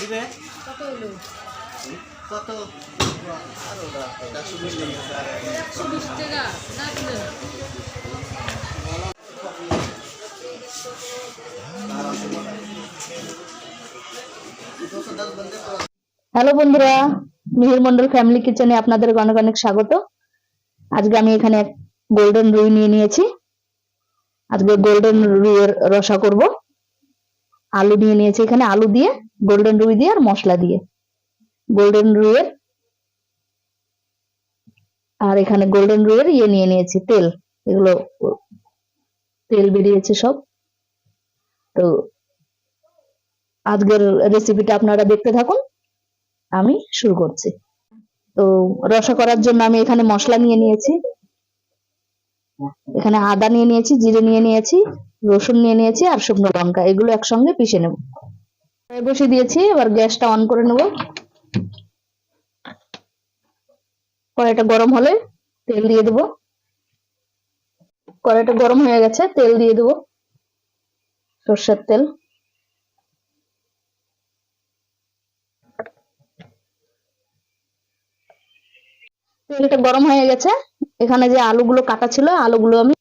দিবে কত হলো? কত আরো 120 টাকা 120 টাকা না দিলে হ্যালো বন্ধুরা, মিহির মন্ডল ফ্যামিলি কিচেনে আপনাদের অনেক অনেক স্বাগত। আজকে আমি এখানে গোল্ডেন রুই নিয়ে নিয়েছি। আজকে গোল্ডেন রুইয়ের রসা করব। আলু নিয়ে নিয়েছি, এখানে আলু দিয়ে, গোল্ডেন রুই দিয়ে আর মশলা দিয়ে গোল্ডেন রুইয়ের। আর এখানে গোল্ডেন রুইয়ের নিয়ে নিয়েছি তেল, এগুলো তেল বেরিয়েছে সব। তো আজকের রেসিপিটা আপনারা দেখতে থাকুন, আমি শুরু করছি। তো রসা করার জন্য আমি এখানে মশলা নিয়ে নিয়েছি। এখানে আদা নিয়ে নিয়েছি, জিরে নিয়ে নিয়েছি, রসুন নিয়ে নিয়েছি আর শুকনো লঙ্কা, এগুলো একসঙ্গে পিষে নেব। বসে দিয়েছি, এবার গ্যাসটা অন করে নেব। কড়াইটা গরম হলে তেল দিয়ে দেব। কড়াইটা গরম হয়ে গেছে, তেল দিয়ে দেব, সর্ষের তেল। তেলটা গরম হয়ে গেছে, এখানে যে আলুগুলো কাটা ছিল আলুগুলো আমি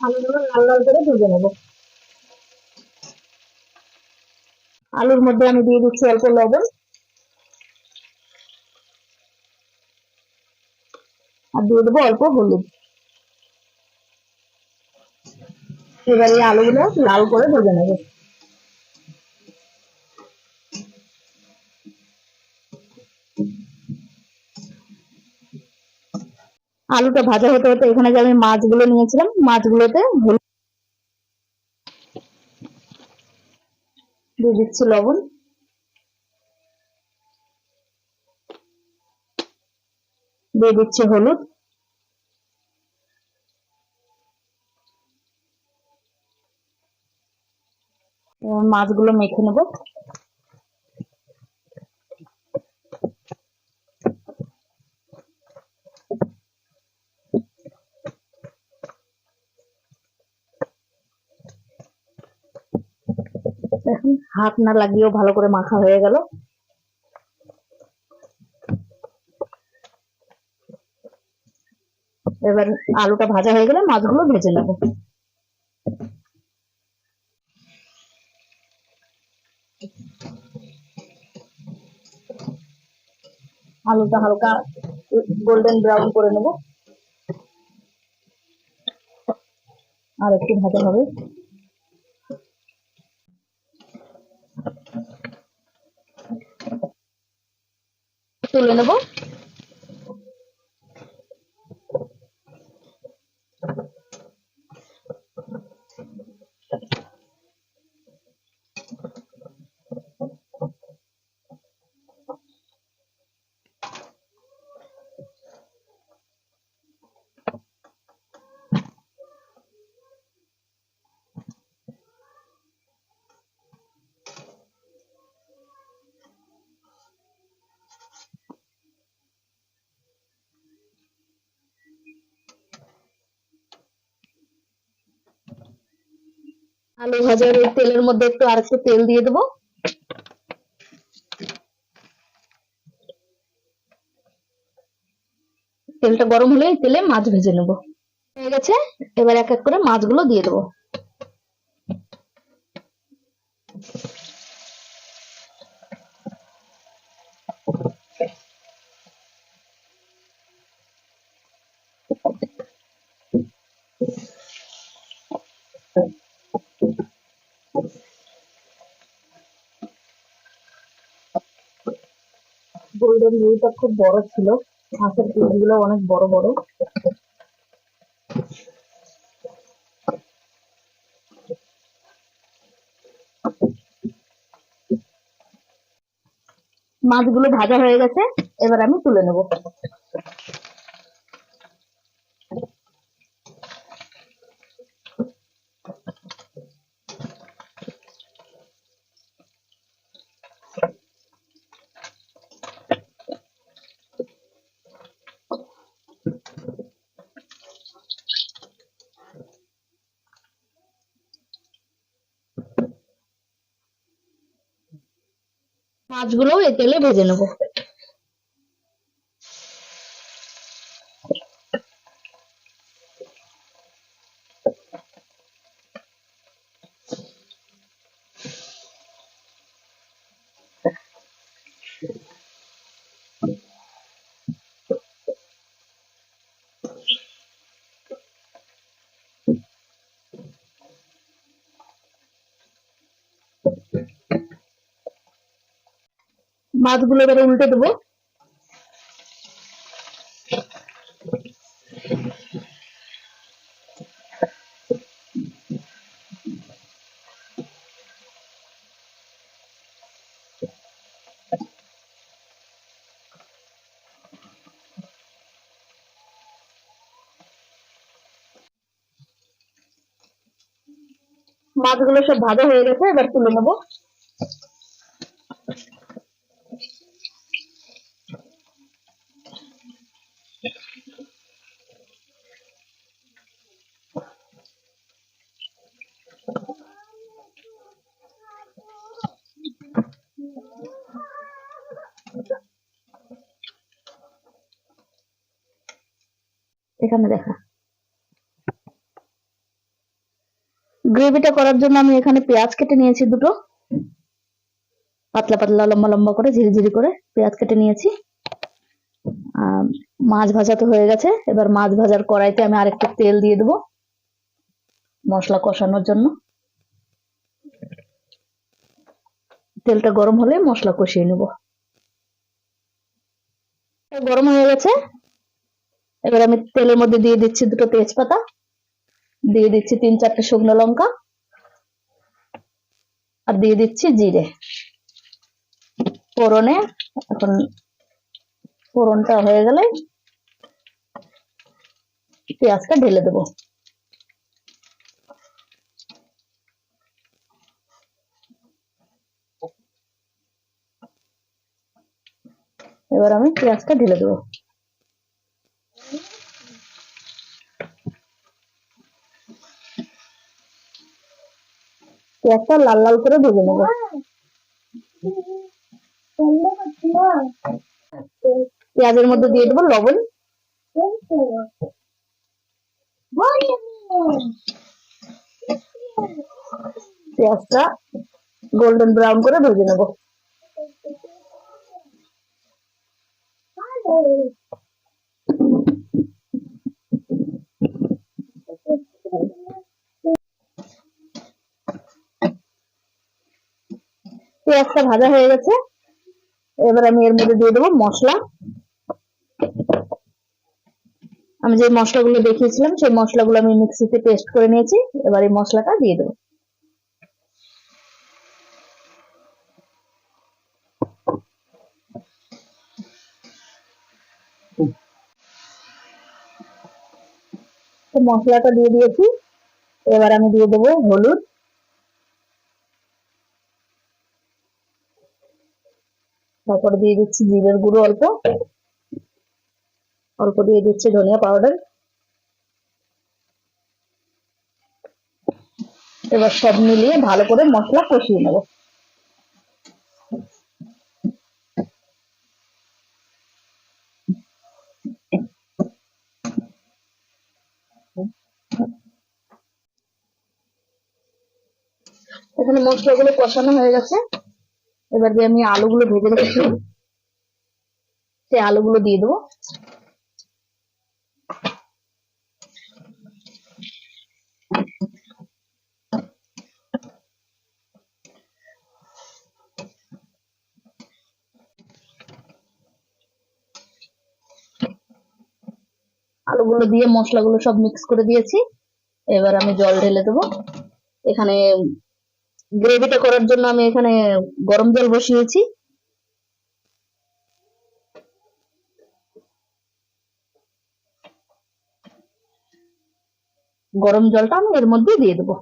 আলুগুলো লাল লাল করে ভেজে নেব। আলুর মধ্যে আমি দিয়ে দিচ্ছি অল্প লবণ আর দিয়ে দেবো অল্প হলুদ। এবার এই আলুগুলো লাল করে ভেজে নেব। আলুটা ভাজা হতে হতে এখানে যে আমি মাছগুলো নিয়েছিলাম, মাছগুলোতে দিয়ে দিচ্ছি লবণ, দিয়ে দিচ্ছি হলুদ, মাছগুলো মেখে নেব। দেখুন হাত না লাগিয়েও ভালো করে মাখা হয়ে গেল। এবার আলুটা ভাজা হয়ে গেলে মাছগুলো ভেজে নেব। আলুটা হালকা গোল্ডেন ব্রাউন করে নেব, আর একটু ভাজা হবে। তুলে নেব। আলু ভাজার এই তেলের মধ্যে একটু আরেকটু তেল দিয়ে দেবো। তেলটা গরম হলে তেলে মাছ ভেজে নেব। হয়ে গেছে, এবার এক এক করে মাছগুলো দিয়ে দেবো। গোল্ডেন রুইটা খুব বড় ছিল, মাছের পিসগুলো অনেক বড় বড়। মাছগুলো ভাজা হয়ে গেছে, এবার আমি তুলে নেব। মাছগুলো এই তেলে ভেজে নেব। মাছগুলো এবারে উল্টে দেবো। মাছগুলো সব ভাজা হয়ে গেছে, এবার তুলে নেবো। এখানে দেখা গ্রেভিটা করার জন্য আমি এখানে পেঁয়াজ কেটে নিয়েছি দুটো, পাতলা পাতলা লম্বা লম্বা করে ঝিরিঝিরি করে পেঁয়াজ কেটে নিয়েছি। মাছ ভাজা তো হয়ে গেছে, এবার মাছ ভাজার কড়াইতে আমি আরেকটু তেল দিয়ে দেবো মশলা কষানোর জন্য। তেলটা গরম হলে মশলা কষিয়ে নেব। গরম হয়ে গেছে, এবার আমি তেলের মধ্যে দিয়ে দিচ্ছি দুটো তেজপাতা, দিয়ে দিচ্ছি 3-4টে শুকনো লঙ্কা, আর দিয়ে দিচ্ছি জিরে ফোড়নে। এখন ফোড়নটা হয়ে গেলে পেঁয়াজটা ঢেলে দেবো। এবার আমি পেঁয়াজটা ঢেলে দেবো। পেঁয়াজটা লাল লাল করে ভেজে নেবো। পেঁয়াজের মধ্যে দিয়ে দেবো লবণ, পেঁয়াজটা গোল্ডেন ব্রাউন করে ভেজে নেবো। পেঁয়াজটা ভাজা হয়ে গেছে, এবার আমি এর মধ্যে দিয়ে দেবো মশলা। আমি যে মশলাগুলো দেখিয়েছিলাম সেই মশলাগুলো আমি মিক্সিতে পেস্ট করে নিয়েছি, এবার এই মশলাটা দিয়ে দেবো। মশলাটা দিয়ে দিয়েছি, এবার আমি দিয়ে দেবো হলুদ, তারপরে দিয়ে দিচ্ছি জিরের গুঁড়ো অল্প, অল্প দিয়ে দিচ্ছি ধনিয়া পাউডার। এবার সব মিলিয়ে ভালো করে মশলা কষিয়ে নেব। এখানে মশলাগুলো কষানো হয়ে গেছে, এবার দিয়ে আমি আলুগুলো ভেজে রেখেছিলাম সেই আলুগুলো দিয়ে দেবো। আলুগুলো দিয়ে মশলাগুলো সব মিক্স করে দিয়েছি, এবার আমি জল ঢেলে দেবো। এখানে গ্রেভিটা করার জন্য আমি এখানে গরম জল বসিয়েছি। গরম জলটা আমি এর মধ্যে দিয়ে দেবো।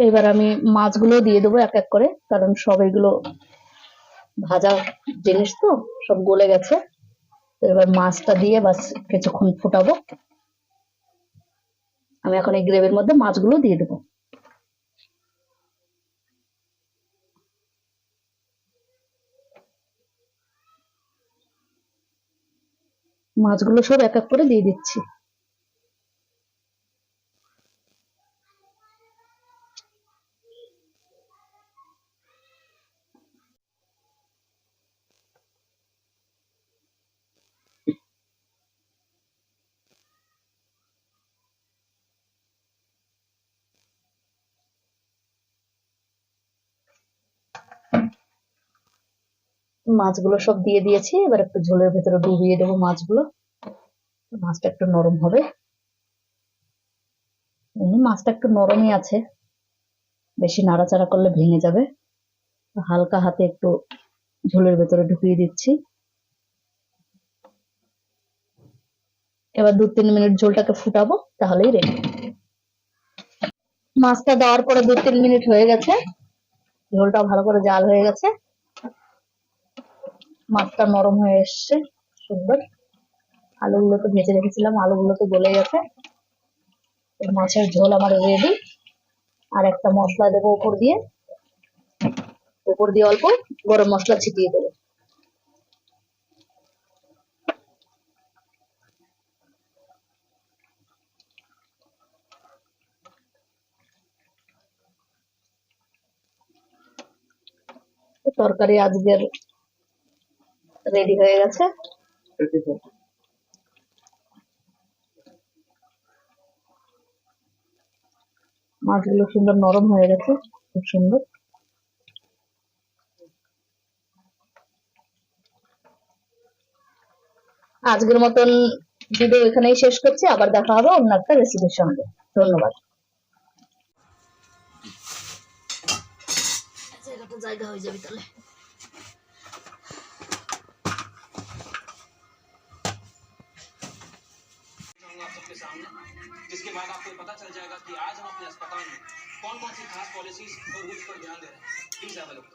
এবার আমি মাছগুলো দিয়ে দেবো এক এক করে, কারণ সব এগুলো ভাজা জিনিস তো সব গলে গেছে। তো এবার মাছটা দিয়ে বাস কিছুক্ষণ ফুটাবো। আমি এখন এই গ্রেভির মধ্যে মাছগুলো দিয়ে দেবো। মাছগুলো সব এক এক করে দিয়ে দিচ্ছি। মাছগুলো সব দিয়ে দিয়েছি, এবার একটু ঝোলের ভেতরে ডুবিয়ে দেবো মাছগুলো। মাছটা একটু নরম হবে, মাছটা একটু নরমই আছে, বেশি নাড়াচাড়া করলে ভেঙে যাবে। হালকা হাতে একটু ঝোলের ভেতরে ঢুকিয়ে দিচ্ছি। এবার 2-3 মিনিট ঝোলটাকে ফুটাবো, তাহলেই রেডি। মাছটা দেওয়ার পরে 2-3 মিনিট হয়ে গেছে, ঝোলটা ভালো করে জাল হয়ে গেছে, মাছটা নরম হয়ে এসছে সুন্দর। আলুগুলো তো ভেজে রেখেছিলাম, আলুগুলো তো গলে গেছে। মাছের ঝোল আমার রেডি। আর একটা মশলা দেবো উপর দিয়ে, অল্প গরম মশলা ছিটিয়ে দেবো। তরকারি আজকের রেডি হয়ে গেছে। মাছগুলো সুন্দর নরম হয়ে গেছে, খুব সুন্দর। আজকের মতন ভিডিও এখানেই শেষ করছি, আবার দেখা হবে অন্য একটা রেসিপির সঙ্গে। ধন্যবাদ। জায়গা হয়ে যাবে তাহলে। आप सबके सामने, जिसके बाद आपको पता चल जाएगा कि आज हम अपने अस्पताल में कौन कौन सी खास पॉलिसीज और रूल्स पर ध्यान दे रहे हैं। Please have a look.